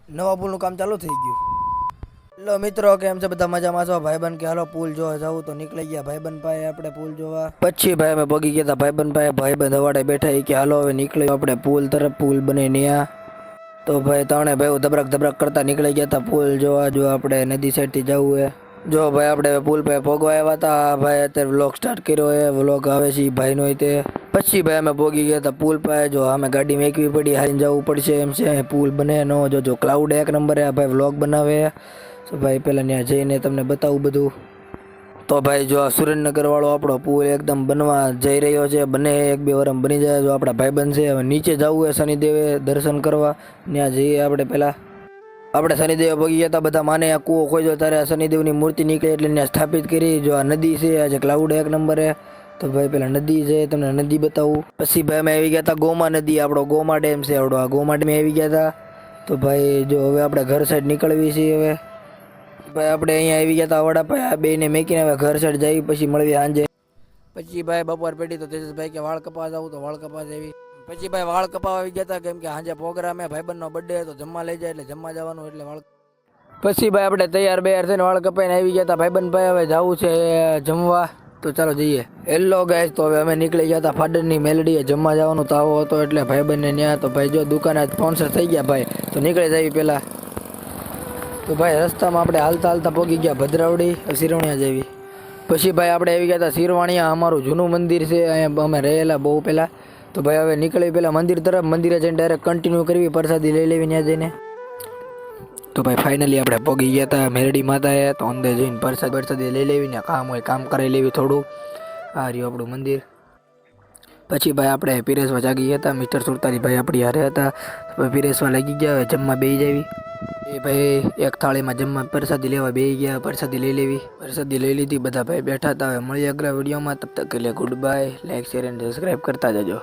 નવા પુલનું કામ ચાલુ થઈ ગયું. હેલો મિત્રો, કેમ છે બધા? મજામાં છો? ભાઈબંધ કે હાલો પુલ જોવા જવું, તો નીકળી ગયા ભાઈબંધ પાસે આપણે પુલ જોવા. પછી ભાઈ અમે પગી ગયા હતા ભાઈબંધ પાસે. ભાઈબંધ હવાડે બેઠા કે હાલો હવે નીકળ્યો આપણે પુલ તરફ. પુલ બને ન્યા તો ભાઈ ત્રણે ભાઈ ધબરક ધબરક કરતા નીકળી ગયા હતા પુલ જોવા. જો આપણે નદી સાઈડથી જવું હે. જો ભાઈ આપણે પુલ પાસે ભોગવા આવ્યા હતા. ભાઈ અત્યારે વ્લોગ સ્ટાર્ટ કર્યો હે. વ્લોગ આવે છે ભાઈનો તે. પછી ભાઈ અમે ભોગી ગયા હતા પુલ પાસે. જો અમે ગાડી મેકવી પડી, હારીને જવું પડશે એમ છે. પુલ બને નો જો ક્લાઉડ એક નંબર હે. ભાઈ વ્લોગ બનાવે તો ભાઈ પહેલાં ત્યાં જઈને તમને બતાવું બધું. તો ભાઈ જો આ સુરેન્દ્રનગર વાળો આપણો પુલ એકદમ બનવા જઈ રહ્યો છે. બને 1-2 વર્ષ બની જાય. જો આપણા ભાઈબંધ છે. હવે નીચે જવું હોય શનિદેવે દર્શન કરવા. ત્યાં જઈએ આપણે પહેલાં. આપણે શનિદેવ પગી ગયા હતા બધા. માને આ કૂવો ખોજો ત્યારે શનિદેવની મૂર્તિ નીકળે એટલે ત્યાં સ્થાપિત કરી. જો આ નદી છે, આજે ક્લાઉડ એક નંબર હે. તો ભાઈ પેલા નદી છે, તમને નદી બતાવું. પછી ભાઈ અમે આવી ગયા હતા ગોમા નદી. આપણો ગોમા ડેમ છે આપણો. આ ગોમા ડેમ આવી ગયા હતા. તો ભાઈ જો હવે આપણે ઘર સાઈડ નીકળવી છીએ. હવે ભાઈ આપણે અહીંયા આવી ગયા હતા વડાપાઈ. આ બેને મેકીને હવે ઘર સાઈડ જઈ પછી મળવી સાંજે. પછી ભાઈ બપોર પેટી તો તેજસભાઈ કે વાળ કપાસ આવું, તો વાળ કપાસ આવી. પછી ભાઈ વાળ કપાવા આવી ગયા હતા, કેમ કે સાંજે પ્રોગ્રામ હે ભાઈબંધનો બર્થડે તો જમવા લઈ જાય એટલે જમવા જવાનું એટલે વાળ. પછી ભાઈ આપણે તૈયાર થઈને વાળ કપાઈને આવી ગયા હતા ભાઈબંધ ભાઈ. હવે જવું છે જમવા, તો ચાલો જઈએ. હેલો ગાઈસ, તો હવે અમે નીકળી ગયા હતા ફાડરની મેલડીએ જમવા જવાનું તાવો હતો એટલે ભાઈબંધને ત્યાં. તો ભાઈ જો દુકાને સ્પોન્સર થઈ ગયા ભાઈ, તો નીકળી જઈએ પહેલાં. તો ભાઈ રસ્તામાં આપણે હાલતા હાલતા પહોંચી ગયા ભદ્રાવડી શિરવણિયા જેવી. પછી ભાઈ આપણે આવી ગયા હતા શિરવાણિયા. અમારું જૂનું મંદિર છે, અહીંયા અમે રહેલા બહુ પહેલાં. તો ભાઈ હવે નીકળી પહેલાં મંદિર તરફ. મંદિરે જઈને ડાયરેક્ટ કન્ટિન્યુ કરવી, પ્રસાદી લઈ લેવી ત્યાં જઈને. તો ભાઈ ફાઇનલી આપણે પગી ગયા હતા મેરડી માતાએ. તો અંદર જઈને પ્રસાદી લઈ લેવી ને કામ હોય કામ કરાવી લેવી થોડું. આ રહ્યું આપણું મંદિર. પછી ભાઈ આપણે પીરેસવા જાગી ગયા હતા. મિસ્ટર સુરતાલી ભાઈ આપણી હારે હતા. પીરેસવા લાગી ગયા. હવે જમવા બેસી જાવી. એ ભાઈ એક થાળીમાં જમવા પ્રસાદી લેવા બેસી ગયા. પ્રસાદી લઈ લેવી. પ્રસાદી લઈ લીધી. બધા ભાઈ બેઠા હતા. હવે મળીએ અગલા વિડીયોમાં. તબ તક કે લીએ goodbye. Like share and subscribe કરતા જજો.